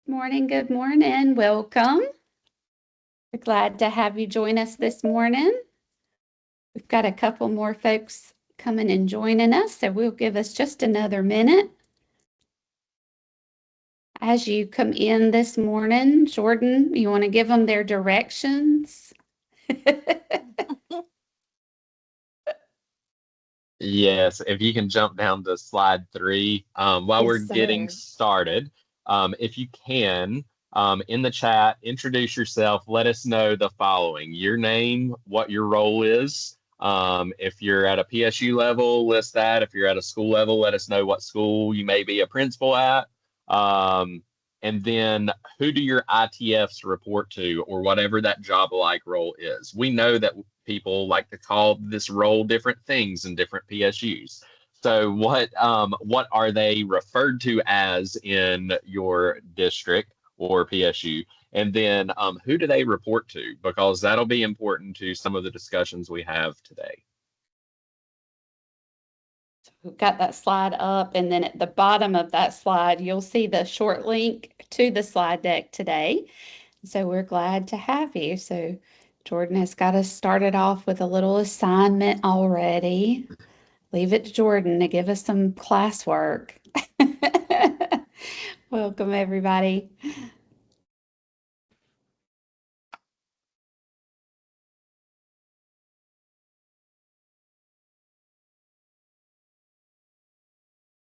Good morning. Welcome. We're glad to have you join us this morning. We've got a couple more folks coming and joining us, so we'll give us just another minute. As you come in this morning, Jordan, you want to give them their directions? Yes, if you can jump down to slide 3 while we're getting started. If you can, in the chat, introduce yourself. Let us know the following: your name, what your role is. If you're at a PSU level, list that. If you're at a school level, let us know what school you may be a principal at. And then who do your ITFs report to, or whatever that job-like role is. We know that people like to call this role different things in different PSUs. So what are they referred to as in your district or PSU? And then who do they report to? Because that'll be important to some of the discussions we have today. We've got that slide up, and then at the bottom of that slide, you'll see the short link to the slide deck today. So we're glad to have you. So Jordan has got us started off with a little assignment already. Leave it to Jordan to give us some classwork. Welcome, everybody.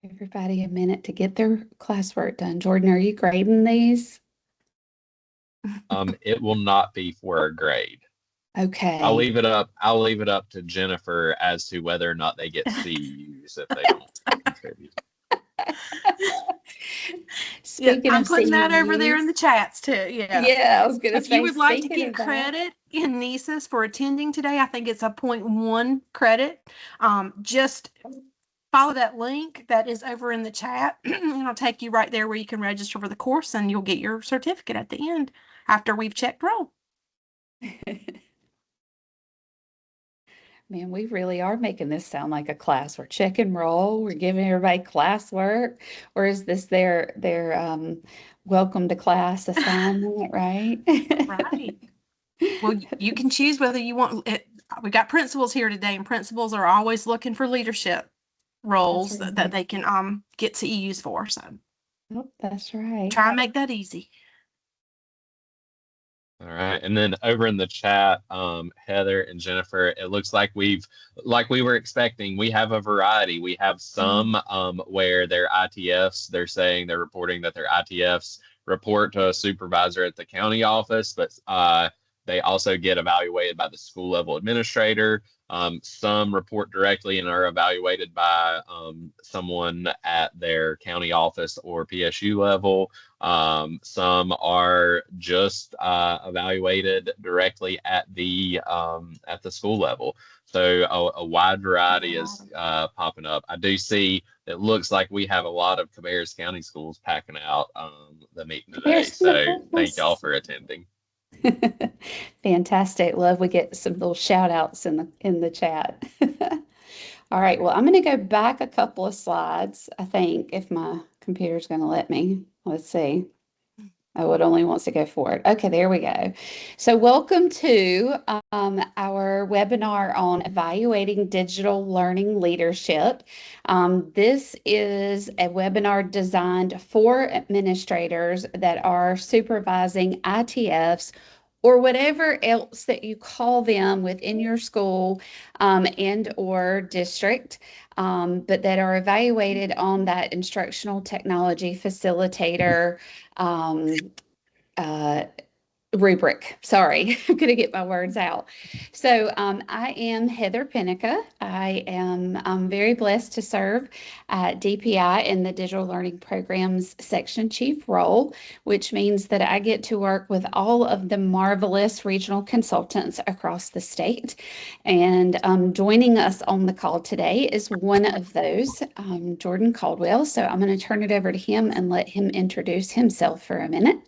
Everybody a minute to get their classwork done. Jordan, are you grading these? It will not be for a grade. Okay. I'll leave it up to Jennifer as to whether or not they get CUs if they don't contribute. I'm putting that over there in the chats too. Yeah, I was gonna say, if you would like to get credit in NCEES for attending today, I think it's a 0.1 credit. Just follow that link that is over in the chat, and it'll take you right there where you can register for the course, and you'll get your certificate at the end after we've checked roll. Man, we really are making this sound like a class. We're checking roll. We're giving everybody classwork. Or is this their welcome to class assignment, right? Right. Well, you can choose whether you want it. We got principals here today, and principals are always looking for leadership roles that they can get CEUs for. So that's right. Try and make that easy. All right, and then over in the chat, Heather and Jennifer, it looks like we were expecting, we have a variety. We have some where their ITFs, they're saying they're reporting that their ITFs report to a supervisor at the county office, but they also get evaluated by the school level administrator. Some report directly and are evaluated by someone at their county office or PSU level. Some are just evaluated directly at the school level. So a wide variety is popping up. I do see it looks like we have a lot of Cabarrus County schools packing out the meeting today. So thank y'all for attending. Fantastic. Love we get some little shout outs in the chat. All right, well, I'm going to go back a couple of slides, I think, if my computer's going to let me. Let's see. Oh, it only wants to go forward. Okay, there we go. So welcome to our webinar on evaluating digital learning leadership. This is a webinar designed for administrators that are supervising ITFs or whatever else that you call them within your school and or district, but that are evaluated on that instructional technology facilitator rubric. Sorry, I'm going to get my words out. So I am Heather Pinnica. I'm very blessed to serve at DPI in the Digital Learning Programs Section Chief role, which means that I get to work with all of the marvelous regional consultants across the state. And joining us on the call today is one of those, Jordan Caldwell. So I'm going to turn it over to him and let him introduce himself for a minute.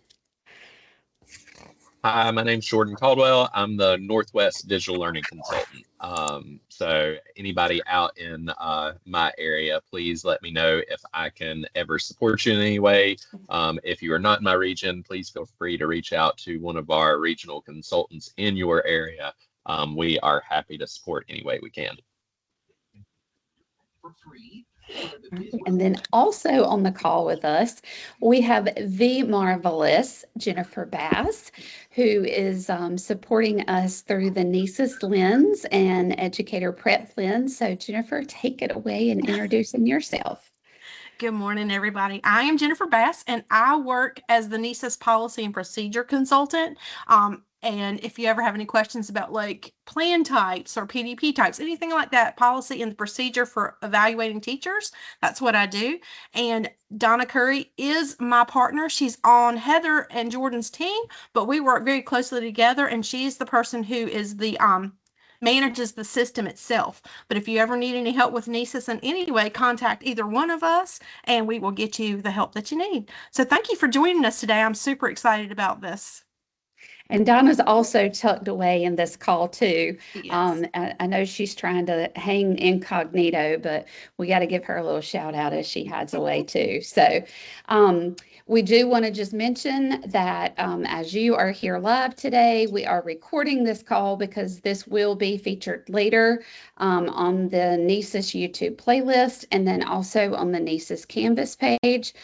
Hi, my name's Jordan Caldwell. I'm the Northwest Digital Learning Consultant. So anybody out in my area, please let me know if I can ever support you in any way. If you are not in my region, please feel free to reach out to one of our regional consultants in your area. We are happy to support any way we can. And then also on the call with us, we have the marvelous Jennifer Bass, who is supporting us through the NCEES lens and Educator Prep lens. So Jennifer, take it away in introducing yourself. Good morning, everybody. I am Jennifer Bass, and I work as the NCEES Policy and Procedure Consultant. And if you ever have any questions about like plan types or PDP types, anything like that, policy and the procedure for evaluating teachers, that's what I do. And Donna Curry is my partner. She's on Heather and Jordan's team, but we work very closely together, and she's the person who is the manages the system itself. But if you ever need any help with NCEES in any way, contact either one of us and we will get you the help that you need. So thank you for joining us today. I'm super excited about this. And Donna's also tucked away in this call too. Yes. I know she's trying to hang incognito, but we got to give her a little shout out as she hides away too. So we do want to just mention that as you are here live today, we are recording this call because this will be featured later on the NCEES YouTube playlist and then also on the NCEES Canvas page.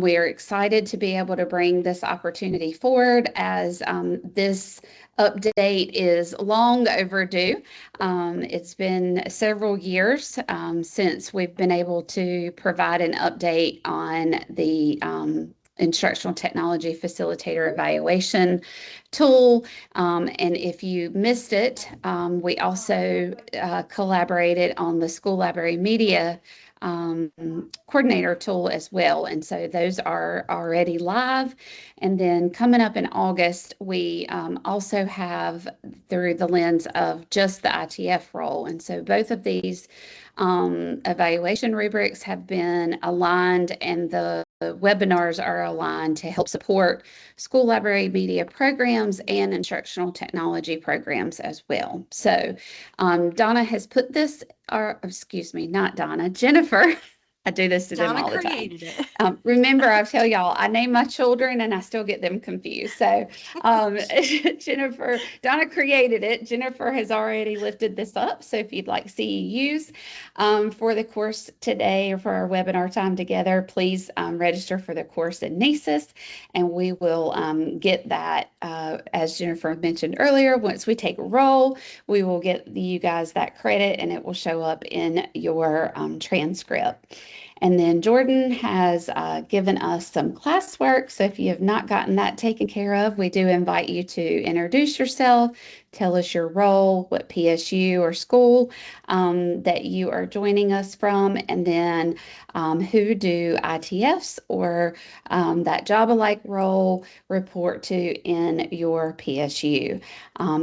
We are excited to be able to bring this opportunity forward as this update is long overdue. It's been several years since we've been able to provide an update on the Instructional Technology Facilitator Evaluation tool. And if you missed it, we also collaborated on the School Library Media coordinator tool as well. And so those are already live. And then coming up in August, we also have through the lens of just the ITF role. And so both of these evaluation rubrics have been aligned, and the webinars are aligned to help support school library media programs and instructional technology programs as well. So Donna has put this, or excuse me, not Donna, Jennifer. I do this to them all the time. Donna created it. Remember, I tell y'all, I name my children and I still get them confused. So Jennifer, Donna created it. Jennifer has already lifted this up. So if you'd like CEUs for the course today or for our webinar time together, please register for the course in NCEES, and we will get that, as Jennifer mentioned earlier, once we take a roll, we will get you guys that credit and it will show up in your transcript. And then Jordan has given us some classwork. So if you have not gotten that taken care of, we do invite you to introduce yourself, tell us your role, what PSU or school that you are joining us from, and then who do ITFs or that job-alike role report to in your PSU,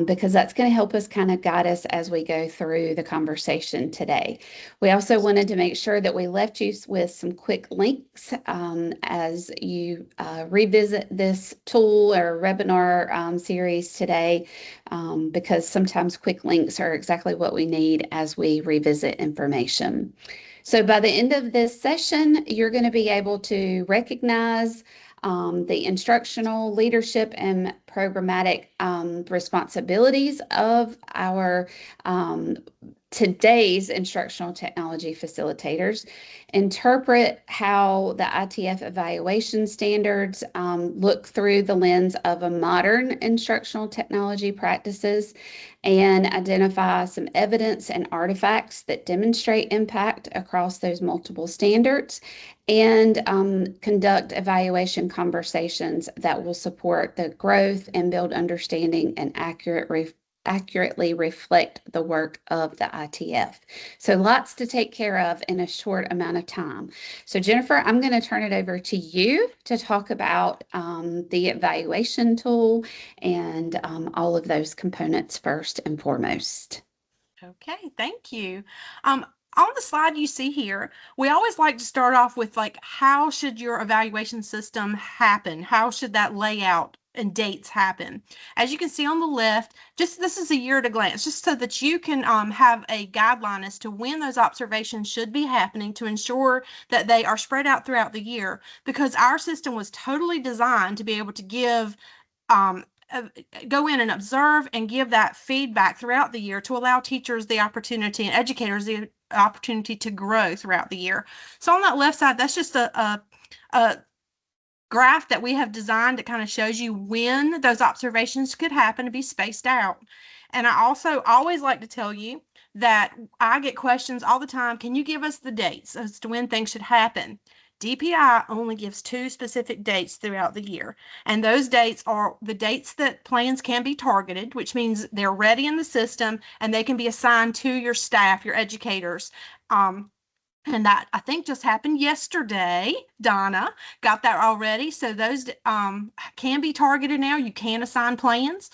because that's going to help us kind of guide us as we go through the conversation today. We also wanted to make sure that we left you with some quick links as you revisit this tool or webinar series today, because sometimes quick links are exactly what we need as we revisit information. So by the end of this session, you're going to be able to recognize the instructional leadership and programmatic responsibilities of our today's instructional technology facilitators, interpret how the ITF evaluation standards look through the lens of a modern instructional technology practices, and identify some evidence and artifacts that demonstrate impact across those multiple standards, and conduct evaluation conversations that will support the growth and build understanding and accurately reflect the work of the ITF. So lots to take care of in a short amount of time. So Jennifer, I'm going to turn it over to you to talk about the evaluation tool and all of those components first and foremost. Okay, thank you. on the slide you see here, we always like to start off with like, how should your evaluation system happen? How should that layout and dates happen? As you can see on the left, just this is a year at a glance, just so that you can have a guideline as to when those observations should be happening to ensure that they are spread out throughout the year, because our system was totally designed to be able to give go in and observe and give that feedback throughout the year to allow teachers the opportunity and educators the opportunity to grow throughout the year. So on that left side, that's just a graph that we have designed that kind of shows you when those observations could happen to be spaced out. And I also always like to tell you that I get questions all the time. Can you give us the dates as to when things should happen? DPI only gives 2 specific dates throughout the year. And those dates are the dates that plans can be targeted, which means they're ready in the system and they can be assigned to your staff, your educators. And that I think just happened yesterday. Donna got that already. So those can be targeted now. You can assign plans.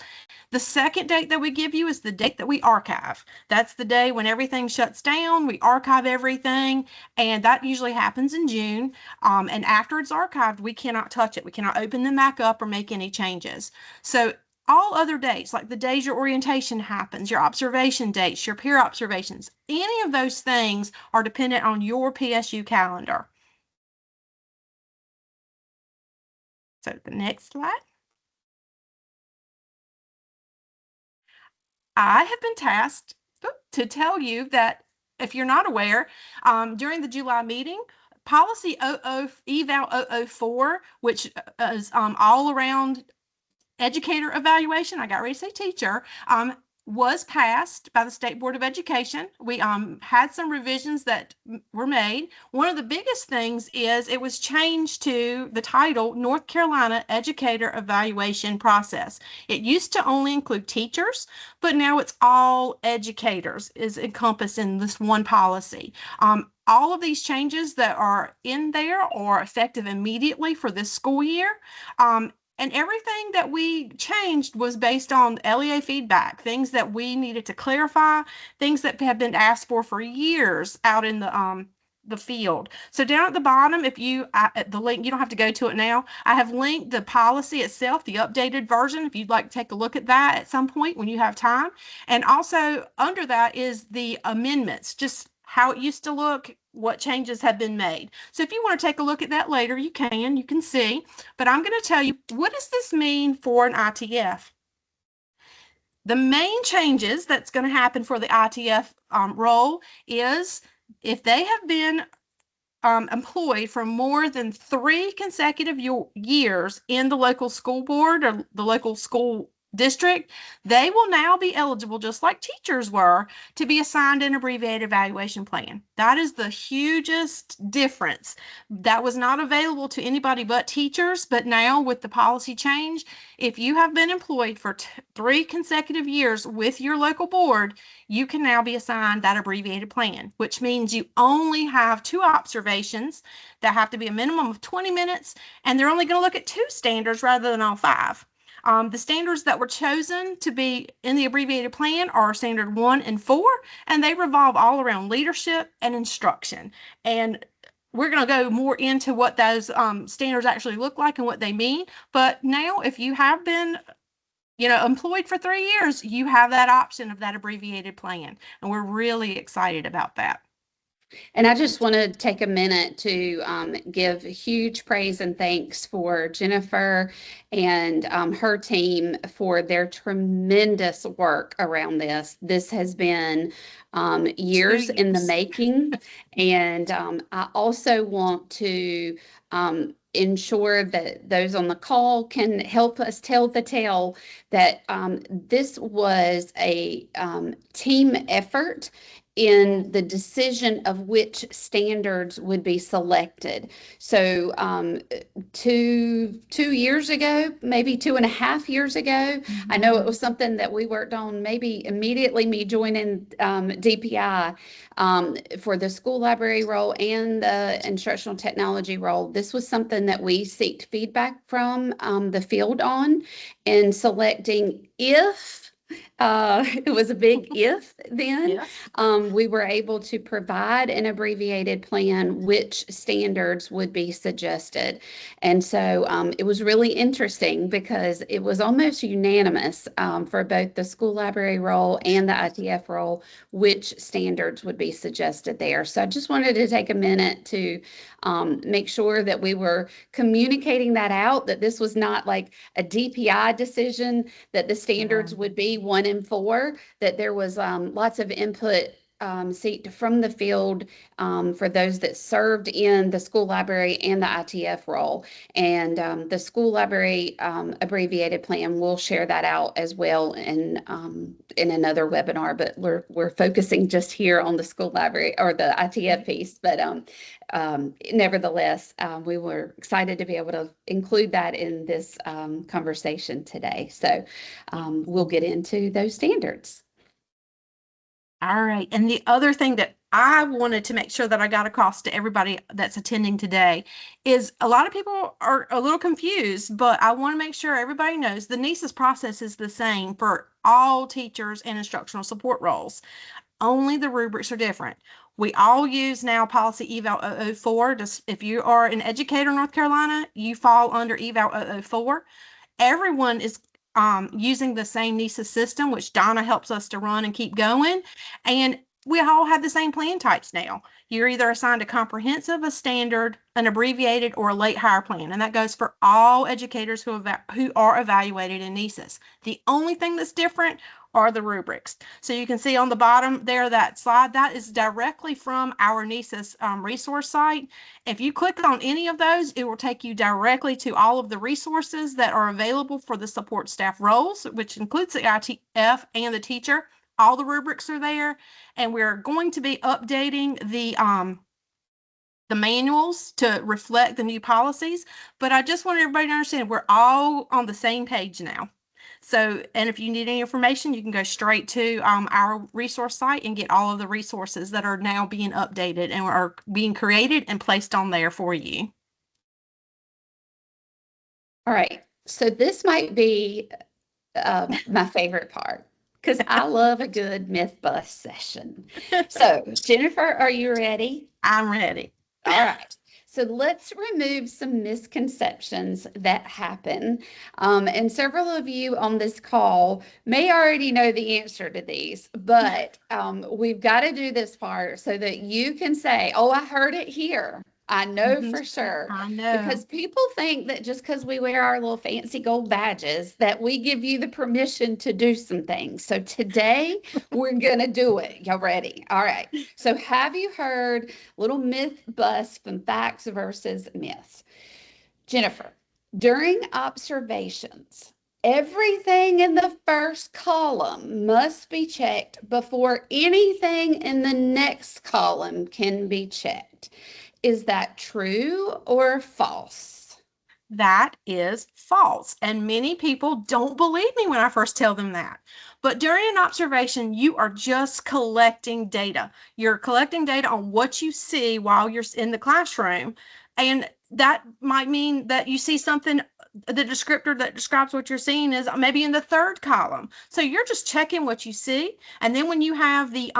The second date that we give you is the date that we archive. That's the day when everything shuts down. We archive everything, and that usually happens in June. And after it's archived, we cannot touch it. We cannot open them back up or make any changes. So all other dates, like the days your orientation happens, your observation dates, your peer observations, any of those things are dependent on your PSU calendar. So the next slide. I have been tasked to tell you that if you're not aware, during the July meeting, policy eval 004, which is all around educator evaluation, I got ready to say teacher, was passed by the State Board of Education. We had some revisions that were made. One of the biggest things is it was changed to the title North Carolina Educator Evaluation Process. It used to only include teachers, but now it's all educators is encompassed in this one policy. All of these changes that are in there are effective immediately for this school year. And everything that we changed was based on LEA feedback, things that we needed to clarify, things that have been asked for years out in the field. So down at the bottom, if you, at the link, you don't have to go to it now. I have linked the policy itself, the updated version, if you'd like to take a look at that at some point when you have time. And also under that is the amendments, just how it used to look, what changes have been made. So if you want to take a look at that later, you can see, but I'm going to tell you, what does this mean for an ITF? The main changes that's going to happen for the ITF role is if they have been employed for more than 3 consecutive years in the local school board or the local school district, they will now be eligible, just like teachers were, to be assigned an abbreviated evaluation plan. That is the hugest difference. That was not available to anybody but teachers, but now with the policy change, if you have been employed for 3 consecutive years with your local board, you can now be assigned that abbreviated plan, which means you only have 2 observations that have to be a minimum of 20 minutes, and they're only going to look at 2 standards rather than all 5. The standards that were chosen to be in the abbreviated plan are standard 1 and 4, and they revolve all around leadership and instruction. And we're going to go more into what those standards actually look like and what they mean. But now, if you have been employed for 3 years, you have that option of that abbreviated plan. And we're really excited about that. And I just want to take a minute to give huge praise and thanks for Jennifer and her team for their tremendous work around this. This has been years in the making. And I also want to ensure that those on the call can help us tell the tale that this was a team effort in the decision of which standards would be selected. So 2 years ago, maybe 2.5 years ago, I know it was something that we worked on maybe immediately me joining DPI for the school library role and the instructional technology role. This was something that we sought feedback from the field on and selecting if It was a big if then. Yes. We were able to provide an abbreviated plan which standards would be suggested. And so it was really interesting because it was almost unanimous for both the school library role and the ITF role, which standards would be suggested there. So I just wanted to take a minute to make sure that we were communicating that out, that this was not like a DPI decision, that the standards would be 1 and 4, that there was lots of input from the field for those that served in the school library and the ITF role. And the school library abbreviated plan, we'll share that out as well in another webinar, but we're focusing just here on the school library or the ITF piece. But nevertheless, we were excited to be able to include that in this conversation today. So we'll get into those standards. All right. And the other thing that I wanted to make sure that I got across to everybody that's attending today is a lot of people are a little confused, but I want to make sure everybody knows the NCEES process is the same for all teachers and instructional support roles. Only the rubrics are different. We all use now policy eval 004. If you are an educator in North Carolina, you fall under eval 004. Everyone is using the same NCEES system, which Donna helps us to run and keep going. And we all have the same plan types now. You're either assigned a comprehensive, a standard, an abbreviated, or a late hire plan. And that goes for all educators who are evaluated in NCEES. The only thing that's different are the rubrics. So you can see on the bottom there, that slide, that is directly from our NCEES resource site. If you click on any of those, it will take you directly to all of the resources that are available for the support staff roles, which includes the ITF and the teacher. All the rubrics are there, and we're going to be updating the manuals to reflect the new policies. But I just want everybody to understand we're all on the same page now. So, and if you need any information, you can go straight to our resource site and get all of the resources that are now being updated and are being created and placed on there for you. All right. So this might be my favorite part because I love a good myth bust session. So, Jennifer, are you ready? I'm ready. All right. So let's remove some misconceptions that happen. And several of you on this call may already know the answer to these, but we've got to do this part so that you can say, oh, I heard it here. I know for sure. I know. Because people think that just because we wear our little fancy gold badges that we give you the permission to do some things. So today we're going to do it. Y'all ready? All right. So have you heard little myth bust from facts versus myths? Jennifer, during observations, everything in the first column must be checked before anything in the next column can be checked. Is that true or false? That is false. And many people don't believe me when I first tell them that. But during an observation, you are just collecting data. You're collecting data on what you see while you're in the classroom. And that might mean that you see something, the descriptor that describes what you're seeing is maybe in the third column. So you're just checking what you see. And then when you have the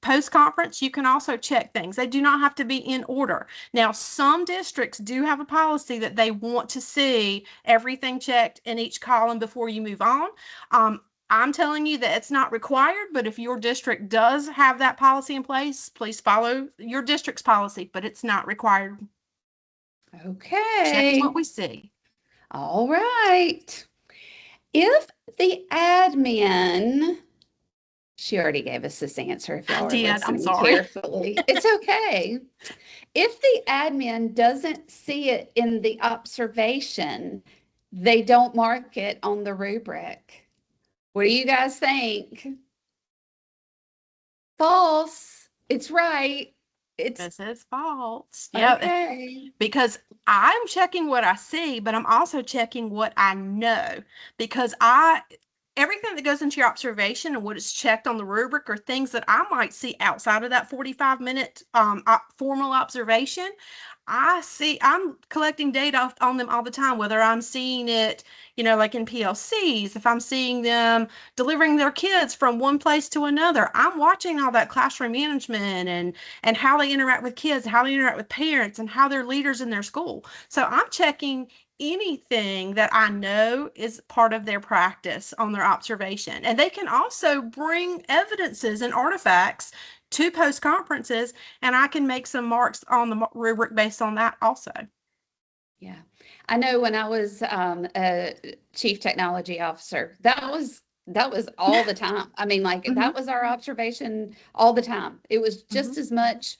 post-conference, you can also check things. They do not have to be in order. Now, some districts do have a policy that they want to see everything checked in each column before you move on. I'm telling you that it's not required, but if your district does have that policy in place, please follow your district's policy, but it's not required. Okay. Check what we see. All right. If the admin, she already gave us this answer if y'all are listening carefully. It's okay. If the admin doesn't see it in the observation, they don't mark it on the rubric. What do you guys think? False. It's right. This is false. Okay. Yeah, because I'm checking what I see, but I'm also checking what I know, because everything that goes into your observation and what is checked on the rubric are things that I might see outside of that 45-minute formal observation. I'm collecting data on them all the time, whether I'm seeing it, like in PLCs, if I'm seeing them delivering their kids from one place to another, I'm watching all that classroom management and how they interact with kids, how they interact with parents, and how they're leaders in their school. So I'm checking anything that I know is part of their practice on their observation. And they can also bring evidences and artifacts to post conferences, and I can make some marks on the rubric based on that also. Yeah. I know when I was a chief technology officer, that was all the time. I mean, like that was our observation all the time. It was just as much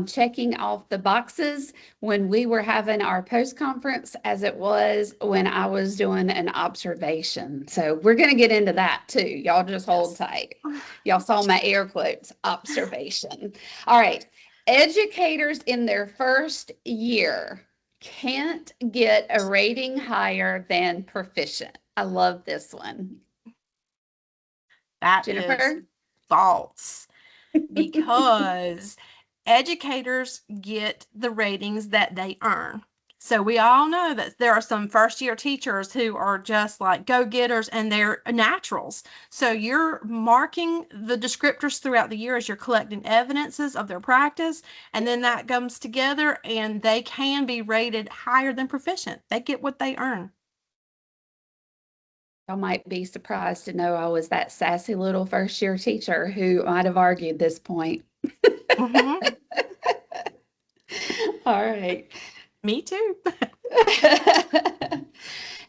checking off the boxes when we were having our post conference as it was when I was doing an observation. So we're going to get into that too. Y'all just hold tight. Y'all saw my air quotes, observation. All right. Educators in their first year can't get a rating higher than proficient. I love this one. That Jennifer? is false, because educators get the ratings that they earn. So we all know that there are some first year teachers who are just like go-getters and they're naturals. So you're marking the descriptors throughout the year as you're collecting evidences of their practice, and then that comes together and they can be rated higher than proficient. They get what they earn. Y'all might be surprised to know I was that sassy little first year teacher who might have argued this point. All right. Me too.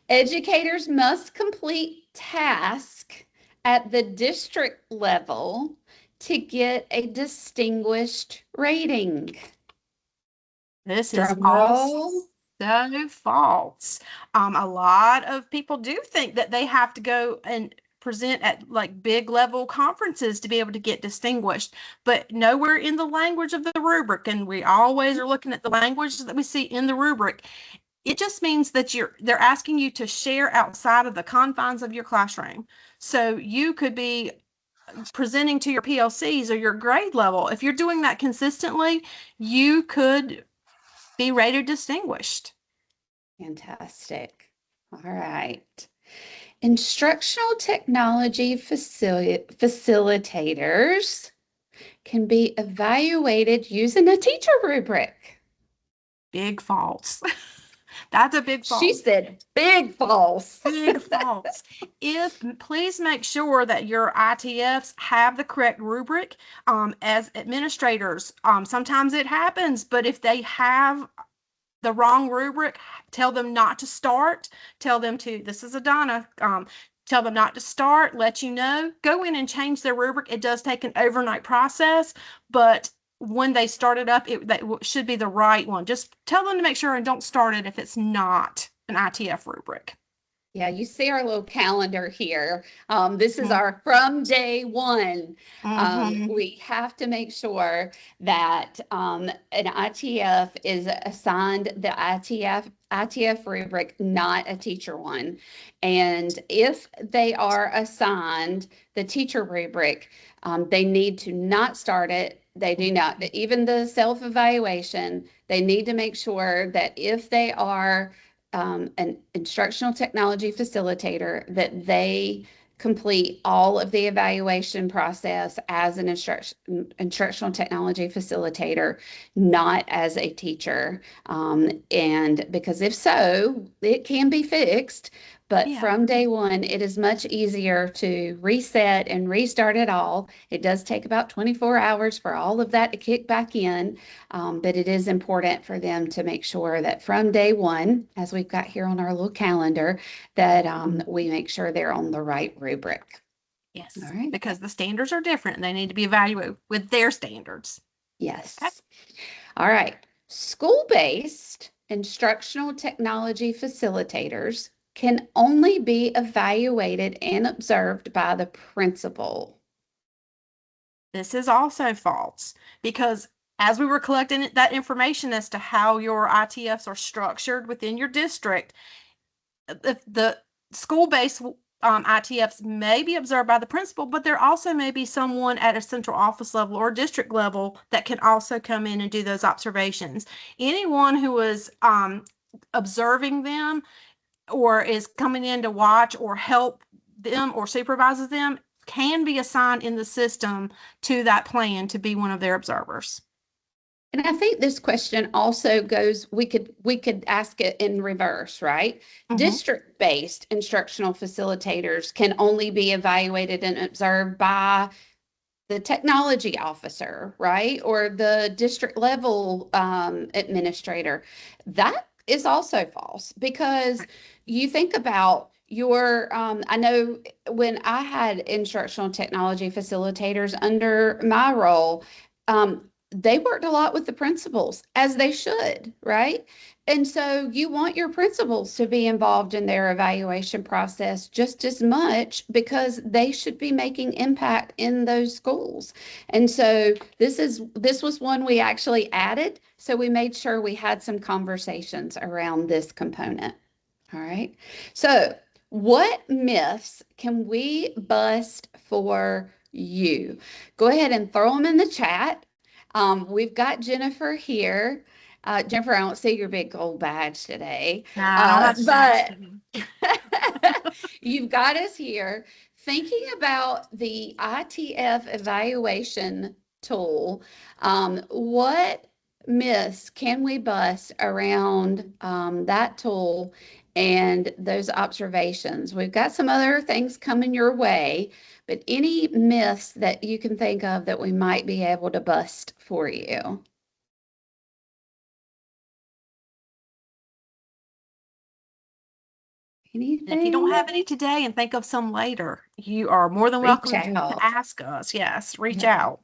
Educators must complete tasks at the district level to get a distinguished rating. This is Drum roll. so false. A lot of people do think that they have to go and present at like big level conferences to be able to get distinguished, but nowhere in the language of the rubric, and we always are looking at the language that we see in the rubric. It just means that they're asking you to share outside of the confines of your classroom. So you could be presenting to your PLCs or your grade level. If you're doing that consistently, you could be rated distinguished. Fantastic. All right. Instructional technology facilitators can be evaluated using a teacher rubric. Big false. That's a big false. She said big false. Big false. Please make sure that your ITFs have the correct rubric. As administrators, sometimes it happens, but if they have the wrong rubric, tell them not to start. Tell them to, this is Adana, tell them not to start, let you know. Go in and change their rubric. It does take an overnight process, but when they start it up, that should be the right one. Just tell them to make sure and don't start it if it's not an ITF rubric. Yeah, you see our little calendar here. This is our from day one. We have to make sure that an ITF is assigned the ITF rubric, not a teacher one. And if they are assigned the teacher rubric, they need to not start it. They do not, even the self-evaluation, they need to make sure that if they are an instructional technology facilitator, that they complete all of the evaluation process as an instructional technology facilitator, not as a teacher. And because if so, it can be fixed. But from day one, it is much easier to reset and restart it all. It does take about 24 hours for all of that to kick back in, but it is important for them to make sure that from day one, as we've got here on our little calendar, that we make sure they're on the right rubric. Yes, all right. Because the standards are different and they need to be evaluated with their standards. Yes. Okay. All right. School-based instructional technology facilitators can only be evaluated and observed by the principal. This is also false, because as we were collecting that information as to how your ITFs are structured within your district, if the school-based ITFs may be observed by the principal, but there also may be someone at a central office level or district level that can also come in and do those observations. Anyone who is observing them or is coming in to watch or help them or supervises them can be assigned in the system to that plan to be one of their observers. And I think this question also goes, we could ask it in reverse, right? District-based instructional facilitators can only be evaluated and observed by the technology officer, right? Or the district level administrator. That is also false, because you think about your, I know when I had instructional technology facilitators under my role, they worked a lot with the principals, as they should, right? And so you want your principals to be involved in their evaluation process just as much, because they should be making impact in those schools. And so this was one we actually added. So we made sure we had some conversations around this component. All right. So what myths can we bust for you? Go ahead and throw them in the chat. We've got Jennifer here. Jennifer, I don't see your big gold badge today, but you've got us here thinking about the ITF evaluation tool. What myths can we bust around that tool and those observations? We've got some other things coming your way, but any myths that you can think of that we might be able to bust for you? Anything? If you don't have any today and think of some later, you are more than welcome to ask us. Yes, reach out.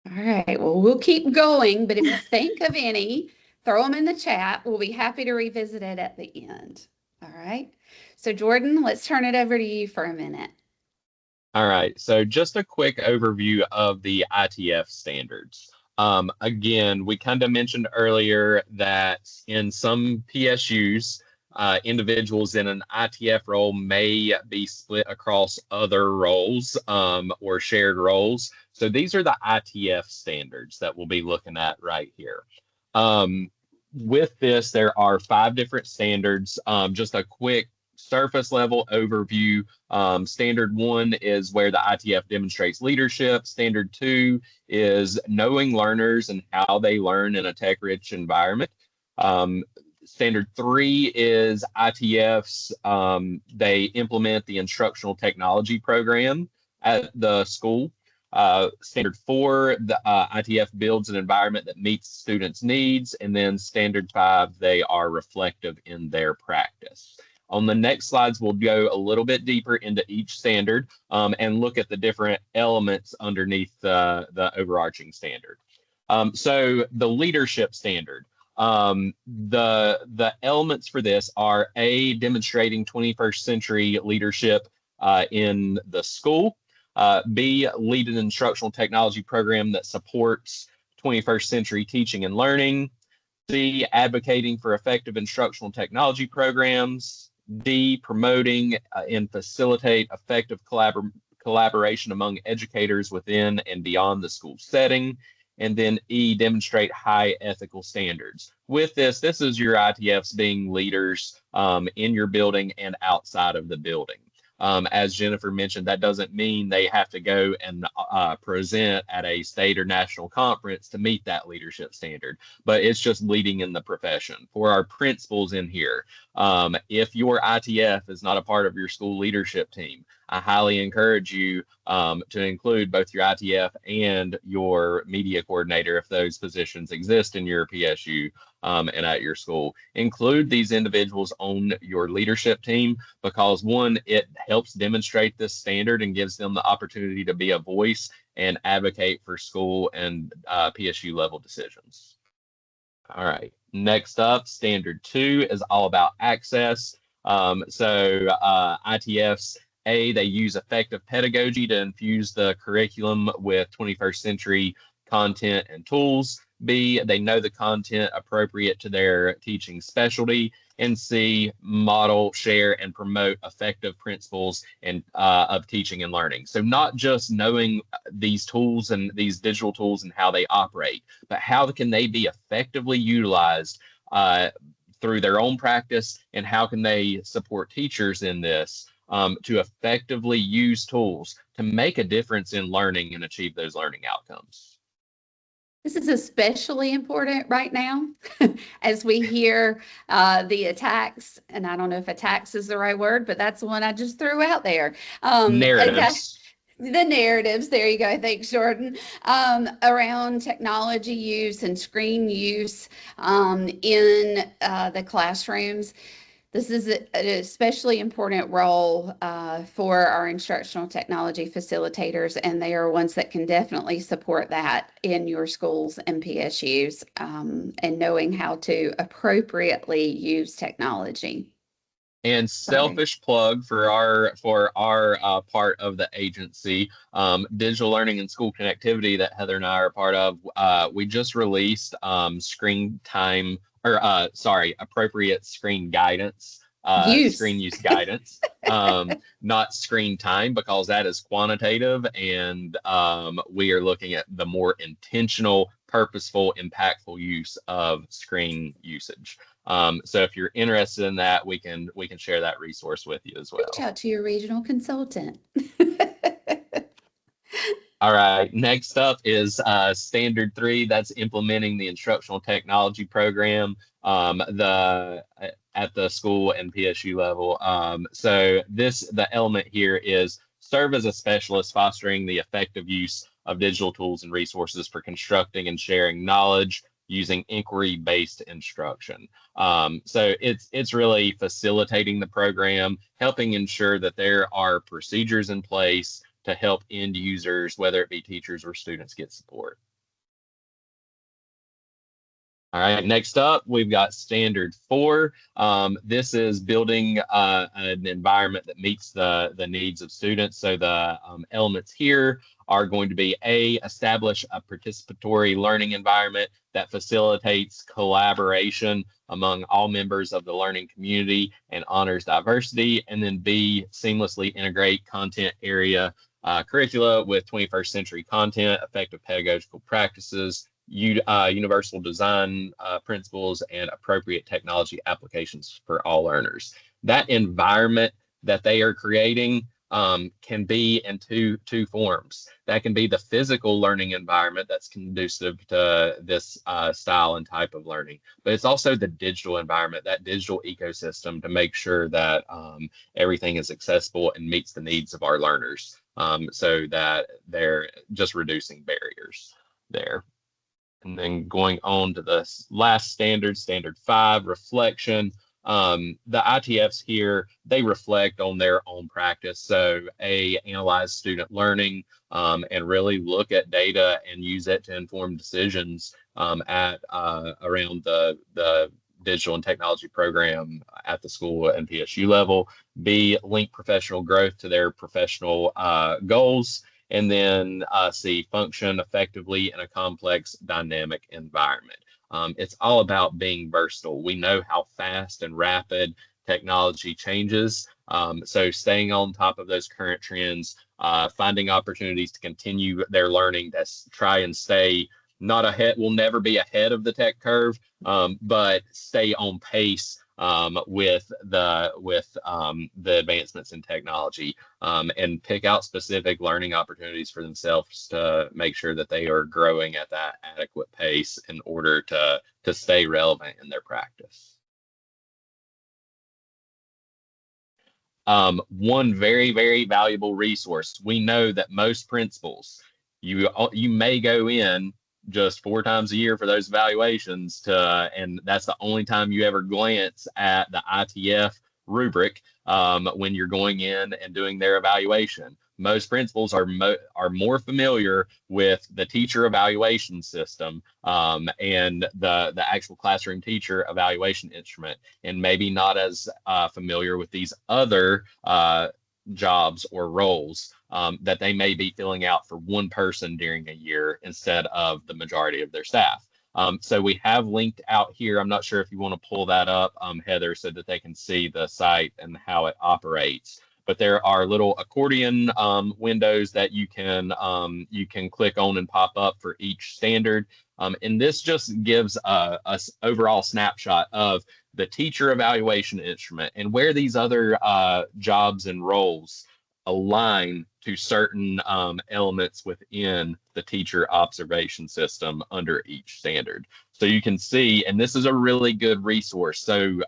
All right, well, we'll keep going, but if you think of any, throw them in the chat. We'll be happy to revisit it at the end. All right. So Jordan, let's turn it over to you for a minute. All right. So just a quick overview of the ITF standards. Again, we kind of mentioned earlier that in some PSUs, individuals in an ITF role may be split across other roles or shared roles. So these are the ITF standards that we'll be looking at right here. With this, there are 5 different standards. Just a quick surface level overview. Standard 1 is where the ITF demonstrates leadership. Standard 2 is knowing learners and how they learn in a tech-rich environment. Standard 3 is ITFs. They implement the instructional technology program at the school. Standard 4, the ITF builds an environment that meets students' needs. And then Standard 5, they are reflective in their practice. On the next slides, we'll go a little bit deeper into each standard and look at the different elements underneath the overarching standard. So the leadership standard, the elements for this are A, demonstrating 21st century leadership in the school. B, lead an instructional technology program that supports 21st century teaching and learning. C, advocating for effective instructional technology programs. D, promoting and facilitate effective collaboration among educators within and beyond the school setting. And then E, demonstrate high ethical standards. With this is your ITFs being leaders in your building and outside of the building. As Jennifer mentioned, that doesn't mean they have to go and present at a state or national conference to meet that leadership standard, but it's just leading in the profession. For our principals in here, if your ITF is not a part of your school leadership team, I highly encourage you to include both your ITF and your media coordinator if those positions exist in your PSU and at your school. Include these individuals on your leadership team because, one, it helps demonstrate this standard and gives them the opportunity to be a voice and advocate for school and PSU level decisions. All right, next up, standard 2 is all about access. ITFs, A, they use effective pedagogy to infuse the curriculum with 21st century content and tools. B, they know the content appropriate to their teaching specialty. and C, model, share, and promote effective principles and of teaching and learning. So not just knowing these tools and these digital tools and how they operate, but how can they be effectively utilized through their own practice, and how can they support teachers in this to effectively use tools to make a difference in learning and achieve those learning outcomes. This is especially important right now as we hear the attacks, and I don't know if attacks is the right word, but that's the one I just threw out there. Narratives. The narratives, there you go, thanks Jordan, around technology use and screen use in the classrooms. This is an especially important role for our instructional technology facilitators, and they are ones that can definitely support that in your schools and PSUs, and knowing how to appropriately use technology. And selfish plug for our part of the agency, digital learning and school connectivity that Heather and I are a part of. We just released screen time, or appropriate screen guidance, screen use guidance, not screen time, because that is quantitative, and we are looking at the more intentional, purposeful, impactful use of screen usage. So if you're interested in that, we can share that resource with you as well. Reach out to your regional consultant. All right, next up is Standard 3. That's implementing the instructional technology program at the school and PSU level. So the element here is serve as a specialist, fostering the effective use of digital tools and resources for constructing and sharing knowledge using inquiry-based instruction. So it's really facilitating the program, helping ensure that there are procedures in place to help end users, whether it be teachers or students, get support. All right, next up, we've got Standard 4. This is building an environment that meets the needs of students. So the elements here are going to be establish a participatory learning environment that facilitates collaboration among all members of the learning community and honors diversity. And then B, seamlessly integrate content area curricula with 21st century content, effective pedagogical practices, universal design principles, and appropriate technology applications for all learners. That environment that they are creating can be in two forms. That can be the physical learning environment that's conducive to this style and type of learning, but it's also the digital environment, that digital ecosystem, to make sure that everything is accessible and meets the needs of our learners, so that they're just reducing barriers there. And then going on to the last standard, Standard 5, reflection. The ITFs here, they reflect on their own practice. So analyze student learning and really look at data and use it to inform decisions around the digital and technology program at the school and PSU level. B, link professional growth to their professional goals. And then C, function effectively in a complex, dynamic environment. It's all about being versatile. We know how fast and rapid technology changes. So staying on top of those current trends, finding opportunities to continue their learning, to try and stay not ahead, will never be ahead of the tech curve, but stay on pace with the advancements in technology, and pick out specific learning opportunities for themselves to make sure that they are growing at that adequate pace in order to stay relevant in their practice. One very, very valuable resource. We know that most principals, you may go in just 4 times a year for those evaluations, and that's the only time you ever glance at the ITF rubric when you're going in and doing their evaluation. Most principals are more familiar with the teacher evaluation system and the actual classroom teacher evaluation instrument, and maybe not as familiar with these other jobs or roles that they may be filling out for one person during a year instead of the majority of their staff. So we have linked out here. I'm not sure if you want to pull that up, Heather, so that they can see the site and how it operates. But there are little accordion windows that you can click on and pop up for each standard. And this just gives a overall snapshot of the teacher evaluation instrument and where these other jobs and roles align to certain elements within the teacher observation system under each standard. So you can see, and this is a really good resource. So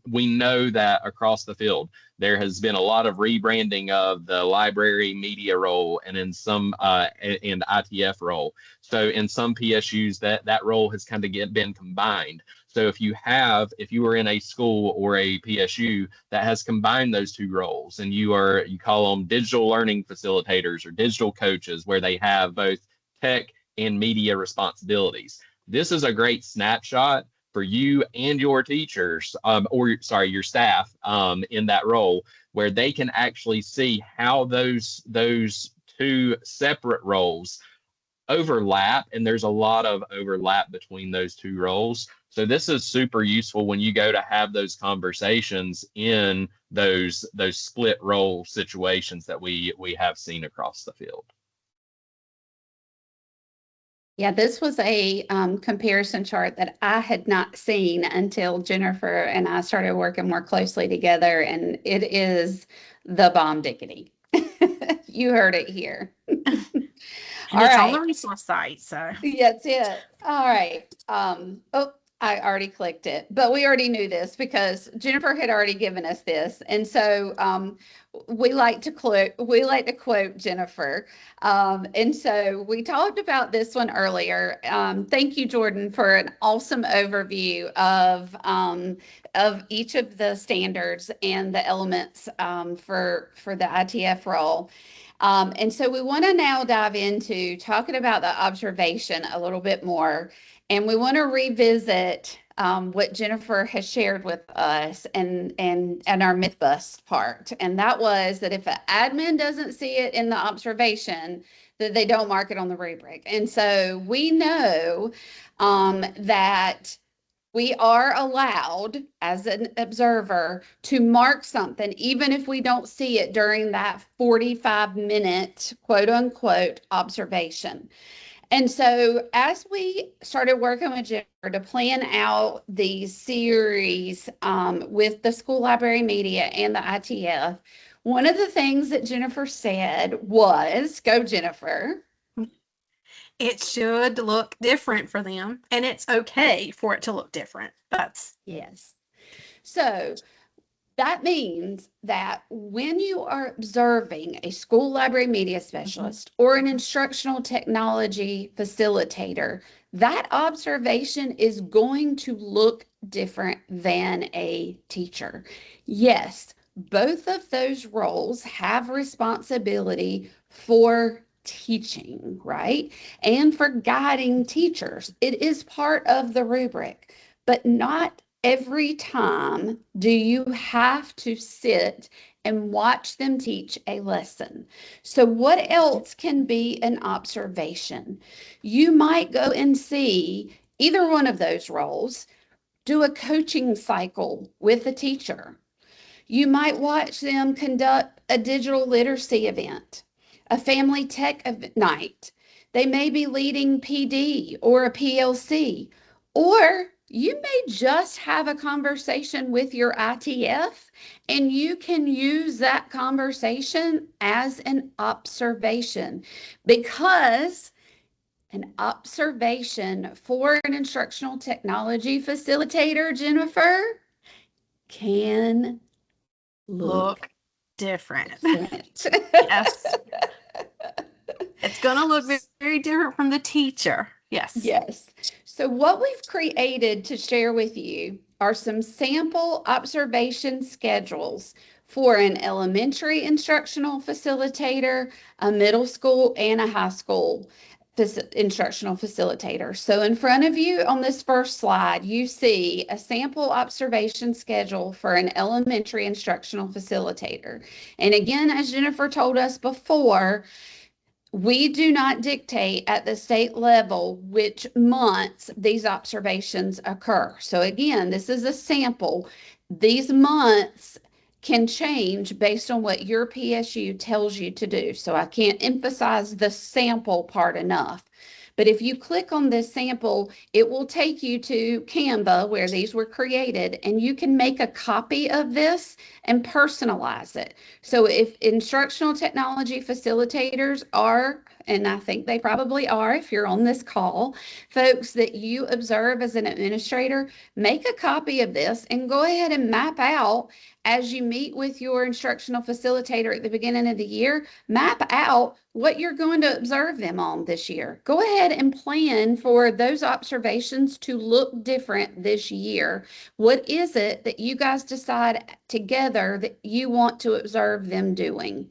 we know that across the field, there has been a lot of rebranding of the library media role and in some and ITF role. So in some PSUs that role has kind of been combined. So if you are in a school or a PSU that has combined those two roles, and you call them digital learning facilitators or digital coaches, where they have both tech and media responsibilities, this is a great snapshot for you and your teachers, your staff in that role, where they can actually see how those two separate roles overlap, and there's a lot of overlap between those two roles. So this is super useful when you go to have those conversations in those split role situations that we have seen across the field. Yeah, this was a comparison chart that I had not seen until Jennifer and I started working more closely together, and it is the bomb diggity. You heard it here. And it's on the resource site, so. That's it. All right. Oh, I already clicked it, but we already knew this because Jennifer had already given us this. And so we like to quote Jennifer. And so we talked about this one earlier. Thank you, Jordan, for an awesome overview of each of the standards and the elements for the ITF role. And so we want to now dive into talking about the observation a little bit more. And we want to revisit what Jennifer has shared with us and our myth bust part. And that was that if an admin doesn't see it in the observation, that they don't mark it on the rubric. And so we know that we are allowed as an observer to mark something, even if we don't see it during that 45-minute quote unquote observation. And so as we started working with Jennifer to plan out these series with the school library media and the ITF, one of the things that Jennifer said was, go Jennifer. It should look different for them, and it's okay for it to look different. Yes. So that means that when you are observing a school library media specialist or an instructional technology facilitator, that observation is going to look different than a teacher. Yes, both of those roles have responsibility for teaching, right? And for guiding teachers. It is part of the rubric, but not every time do you have to sit and watch them teach a lesson. So what else can be an observation? You might go and see either one of those roles, do a coaching cycle with a teacher. You might watch them conduct a digital literacy event, a family tech night. They may be leading PD or a PLC, or you may just have a conversation with your ITF, and you can use that conversation as an observation, because an observation for an instructional technology facilitator, Jennifer, can look different. Yes. It's going to look very different from the teacher. Yes. Yes. So what we've created to share with you are some sample observation schedules for an elementary instructional facilitator, a middle school, and a high school instructional facilitator. So in front of you on this first slide, you see a sample observation schedule for an elementary instructional facilitator. And again, as Jennifer told us before, We do not dictate at the state level which months these observations occur. So again, this is a sample. These months can change based on what your PSU tells you to do. So I can't emphasize the sample part enough. But if you click on this sample, it will take you to Canva where these were created, and you can make a copy of this and personalize it. So if instructional technology facilitators are, and I think they probably are if you're on this call, folks that you observe as an administrator, make a copy of this and go ahead and map out as you meet with your instructional facilitator at the beginning of the year, map out what you're going to observe them on this year. Go ahead and plan for those observations to look different this year. What is it that you guys decide together that you want to observe them doing?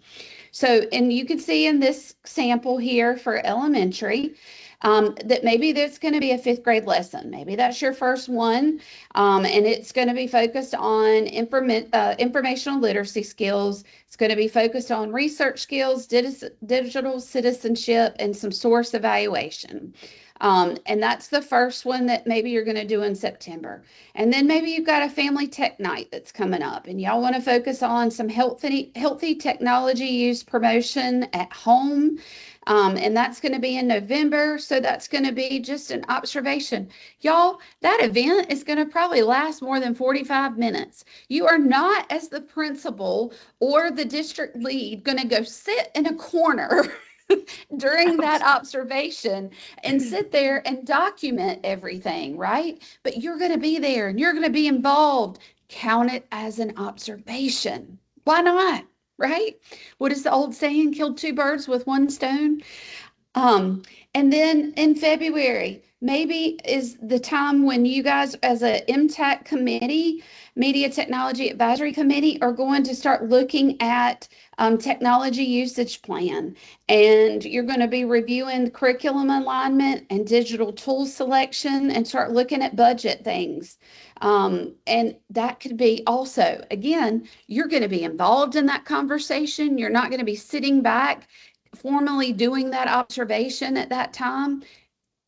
So, and you can see in this sample here for elementary, that maybe there's going to be a 5th grade lesson. Maybe that's your first one, and it's going to be focused on informational literacy skills. It's going to be focused on research skills, digital citizenship, and some source evaluation. And that's the first one that maybe you're going to do in September. And then maybe you've got a family tech night that's coming up, and y'all want to focus on some healthy technology use promotion at home. And that's going to be in November. So that's going to be just an observation. Y'all, that event is going to probably last more than 45 minutes. You are not, as the principal or the district lead, going to go sit in a corner during that observation and sit there and document everything, right? But you're going to be there and you're going to be involved. Count it as an observation. Why not? Right? What is the old saying? Killed 2 birds with 1 stone. And then in February, maybe is the time when you guys, as a MTAC committee, Media Technology Advisory Committee, are going to start looking at technology usage plan. And you're going to be reviewing curriculum alignment and digital tool selection and start looking at budget things. And that could be also, again, you're going to be involved in that conversation. You're not going to be sitting back formally doing that observation at that time.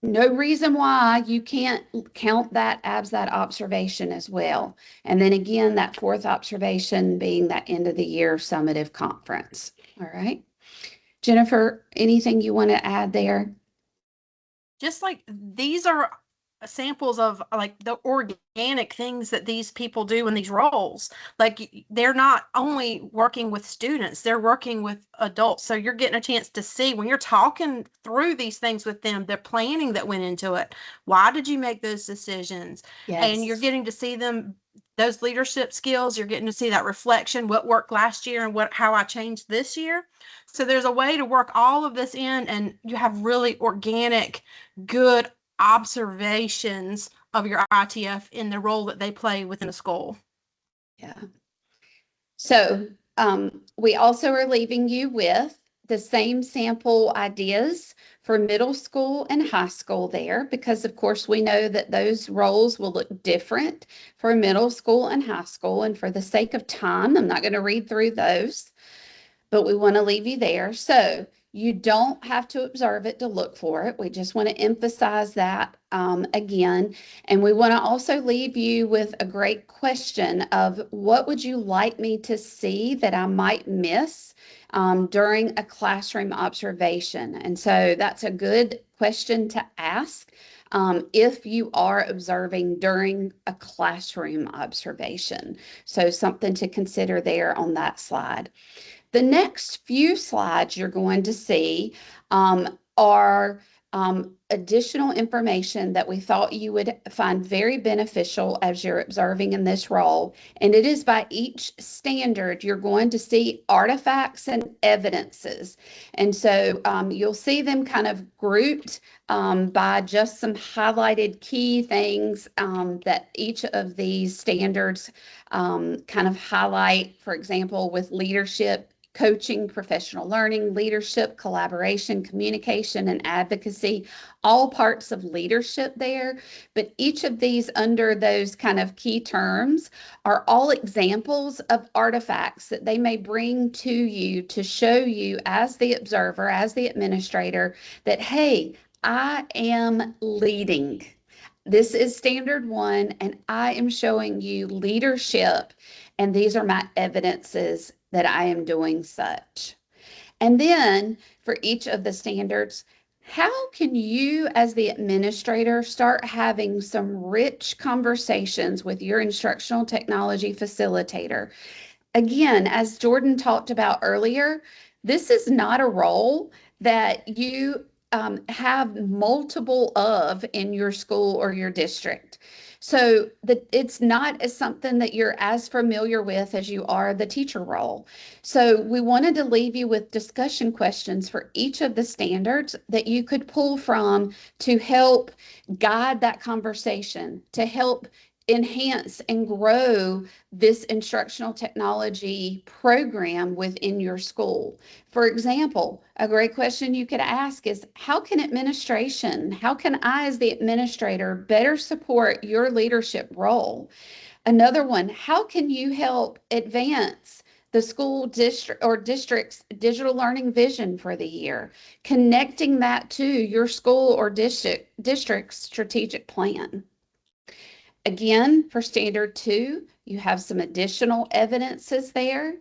No reason why you can't count that as that observation as well. And then again, that 4th observation being that end of the year summative conference. All right. Jennifer, anything you want to add there? Just like these are samples of like the organic things that these people do in these roles. Like they're not only working with students, they're working with adults. So you're getting a chance to see when you're talking through these things with them, the planning that went into it. Why did you make those decisions? Yes. And you're getting to see them, those leadership skills. You're getting to see that reflection, what worked last year and how I changed this year. So there's a way to work all of this in, and you have really organic, good observations of your ITF in the role that they play within a school. Yeah. So we also are leaving you with the same sample ideas for middle school and high school there, because of course we know that those roles will look different for middle school and high school. And for the sake of time, I'm not going to read through those, but we want to leave you there. So you don't have to observe it to look for it. We just want to emphasize that again. And we want to also leave you with a great question of what would you like me to see that I might miss during a classroom observation? And so that's a good question to ask if you are observing during a classroom observation. So something to consider there on that slide. The next few slides you're going to see are additional information that we thought you would find very beneficial as you're observing in this role. And it is by each standard, you're going to see artifacts and evidences. And so you'll see them kind of grouped by just some highlighted key things that each of these standards kind of highlight. For example, with leadership, coaching, professional learning, leadership, collaboration, communication, and advocacy, all parts of leadership there. But each of these under those kind of key terms are all examples of artifacts that they may bring to you to show you as the observer, as the administrator, that, hey, I am leading. This is standard one, and I am showing you leadership, and these are my evidences that I am doing such. And then for each of the standards, how can you as the administrator start having some rich conversations with your instructional technology facilitator? Again, as Jordan talked about earlier, this is not a role that you have multiple of in your school or your district. So it's not as something that you're as familiar with as you are the teacher role. So we wanted to leave you with discussion questions for each of the standards that you could pull from to help guide that conversation, to help enhance and grow this instructional technology program within your school. For example, a great question you could ask is, how can I as the administrator better support your leadership role? Another one, how can you help advance the school district or district's digital learning vision for the year, connecting that to your school or district's strategic plan? Again, for standard 2, you have some additional evidences there,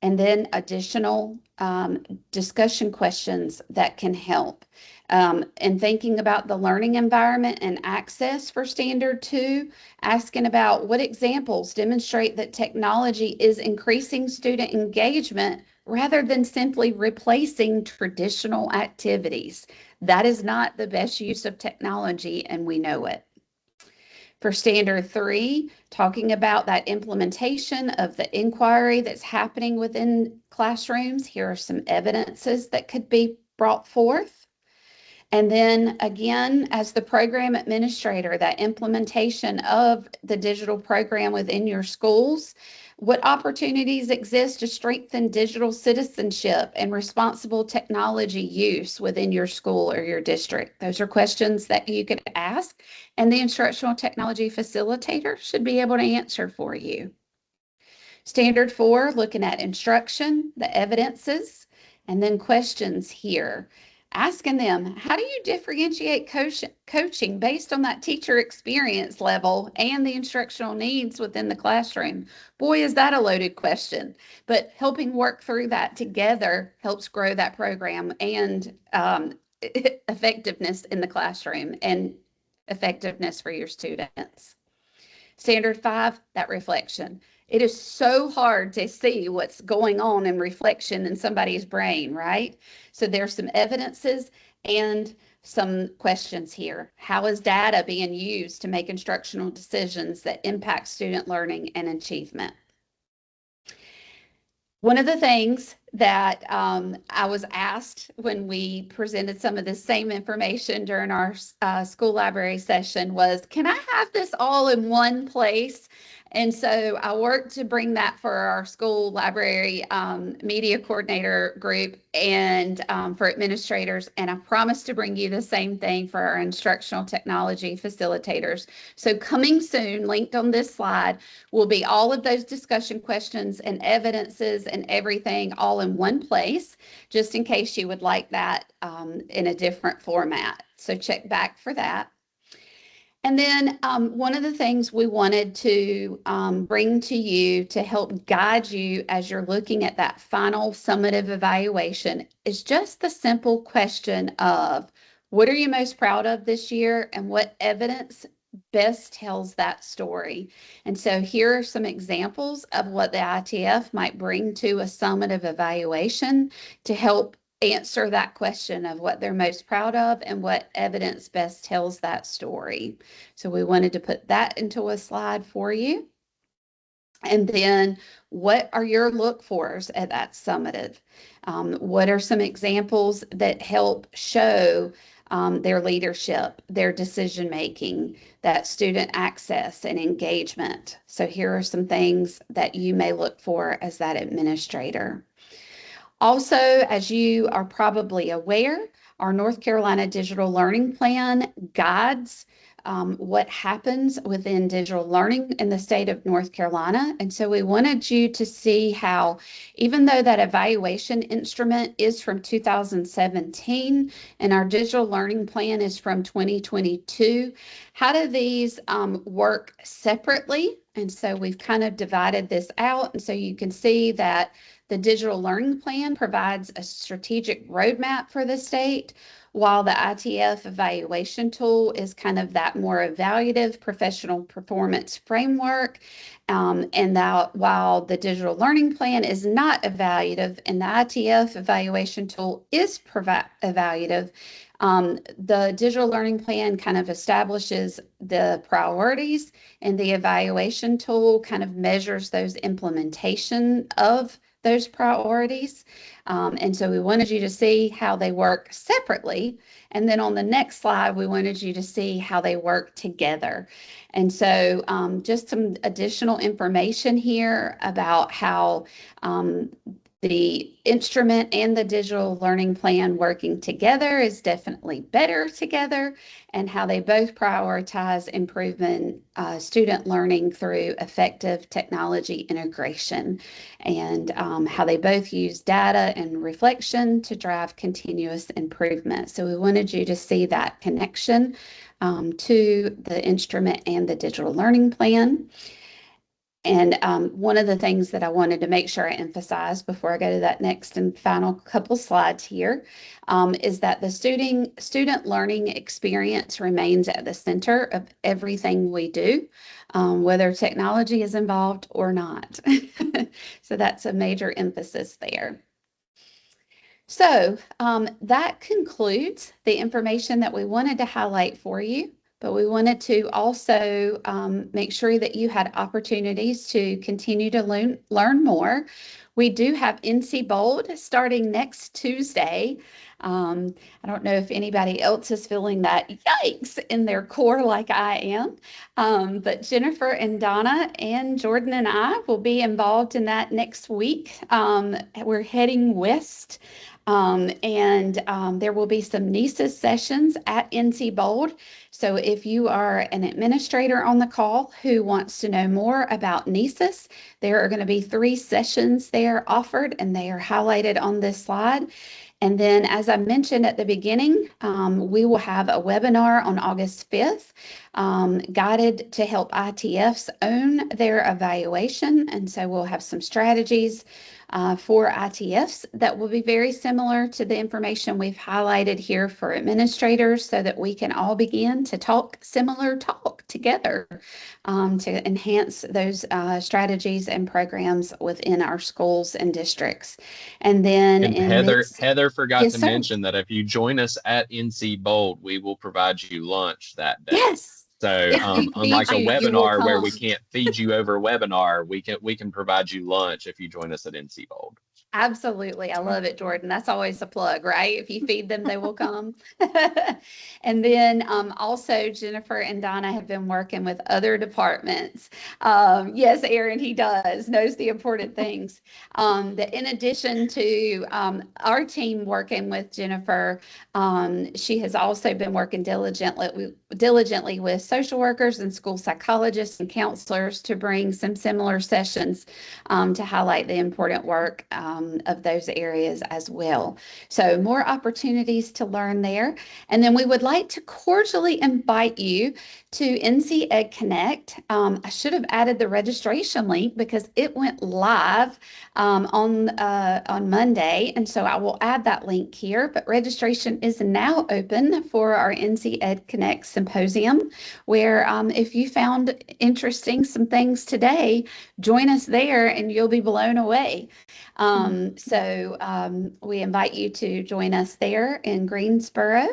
and then additional discussion questions that can help. And thinking about the learning environment and access for standard 2, asking about what examples demonstrate that technology is increasing student engagement rather than simply replacing traditional activities. That is not the best use of technology, and we know it. For standard 3, talking about that implementation of the inquiry that's happening within classrooms, here are some evidences that could be brought forth. And then again, as the program administrator, that implementation of the digital program within your schools, what opportunities exist to strengthen digital citizenship and responsible technology use within your school or your district? Those are questions that you could ask, and the instructional technology facilitator should be able to answer for you. Standard 4, looking at instruction, the evidences, and then questions here. Asking them, how do you differentiate coaching based on that teacher experience level and the instructional needs within the classroom? Boy, is that a loaded question, but helping work through that together helps grow that program and effectiveness in the classroom and effectiveness for your students. Standard 5, that reflection. It is so hard to see what's going on in reflection in somebody's brain, right? So there's some evidences and some questions here. How is data being used to make instructional decisions that impact student learning and achievement? One of the things that I was asked when we presented some of the same information during our school library session was, can I have this all in one place? And so I worked to bring that for our school library media coordinator group and for administrators. And I promised to bring you the same thing for our instructional technology facilitators. So coming soon, linked on this slide, will be all of those discussion questions and evidences and everything all in one place, just in case you would like that in a different format. So check back for that. And then one of the things we wanted to bring to you to help guide you as you're looking at that final summative evaluation is just the simple question of, what are you most proud of this year and what evidence best tells that story? And so here are some examples of what the ITF might bring to a summative evaluation to help answer that question of what they're most proud of and what evidence best tells that story. So we wanted to put that into a slide for you. And then what are your look-fors at that summative? What are some examples that help show their leadership, their decision-making, that student access and engagement? So here are some things that you may look for as that administrator. Also, as you are probably aware, our North Carolina Digital Learning Plan guides what happens within digital learning in the state of North Carolina. And so we wanted you to see how, even though that evaluation instrument is from 2017 and our digital learning plan is from 2022, how do these work separately? And so we've kind of divided this out. And so you can see that the digital learning plan provides a strategic roadmap for the state, while the ITF evaluation tool is kind of that more evaluative professional performance framework. And that while the digital learning plan is not evaluative and the ITF evaluation tool is evaluative, the digital learning plan kind of establishes the priorities, and the evaluation tool kind of measures those implementation of those priorities. And so we wanted you to see how they work separately. And then on the next slide, we wanted you to see how they work together. And so just some additional information here about how the instrument and the digital learning plan working together is definitely better together, and how they both prioritize improving student learning through effective technology integration, and how they both use data and reflection to drive continuous improvement. So we wanted you to see that connection to the instrument and the digital learning plan. And one of the things that I wanted to make sure I emphasize before I go to that next and final couple slides here is that the student learning experience remains at the center of everything we do, whether technology is involved or not. So that's a major emphasis there. So that concludes the information that we wanted to highlight for you. But we wanted to also make sure that you had opportunities to continue to learn more. We do have NC Bold starting next Tuesday. I don't know if anybody else is feeling that yikes in their core like I am, but Jennifer and Donna and Jordan and I will be involved in that next week. We're heading west. There will be some NCEES sessions at NC Bold. So if you are an administrator on the call who wants to know more about NCEES, there are going to be 3 sessions there offered, and they are highlighted on this slide. And then, as I mentioned at the beginning, we will have a webinar on August 5th, guided to help ITFs own their evaluation. And so we'll have some strategies for ITFs that will be very similar to the information we've highlighted here for administrators, so that we can all begin to talk similar talk together to enhance those strategies and programs within our schools and districts. And then Heather forgot yes, to sir. mention that if you join us at NC Bold, we will provide you lunch that day. Yes. So unlike a webinar where we can't feed you over webinar, we can provide you lunch if you join us at NC Bold. Absolutely. I love it, Jordan. That's always a plug, right? If you feed them, they will come. And then also Jennifer and Donna have been working with other departments. Yes, Aaron, he knows the important things. That in addition to our team working with Jennifer, she has also been working diligently with social workers and school psychologists and counselors to bring some similar sessions to highlight the important work of those areas as well. So more opportunities to learn there. And then we would like to cordially invite you to NC Ed Connect. I should have added the registration link because it went live on Monday. And so I will add that link here, but registration is now open for our NC Ed Connect Symposium, where if you found interesting some things today, join us there and you'll be blown away. So we invite you to join us there in Greensboro.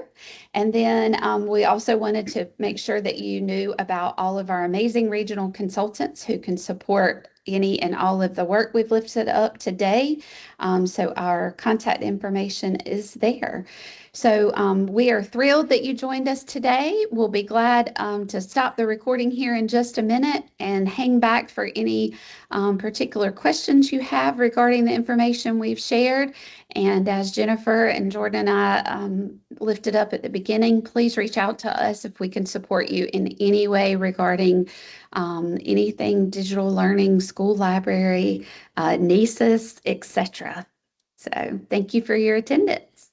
And then we also wanted to make sure that you knew about all of our amazing regional consultants who can support any and all of the work we've lifted up today. So our contact information is there. So we are thrilled that you joined us today. We'll be glad to stop the recording here in just a minute and hang back for any particular questions you have regarding the information we've shared. And as Jennifer and Jordan and I lifted up at the beginning, please reach out to us if we can support you in any way regarding anything digital learning, school library, NCEES, etc. So thank you for your attendance.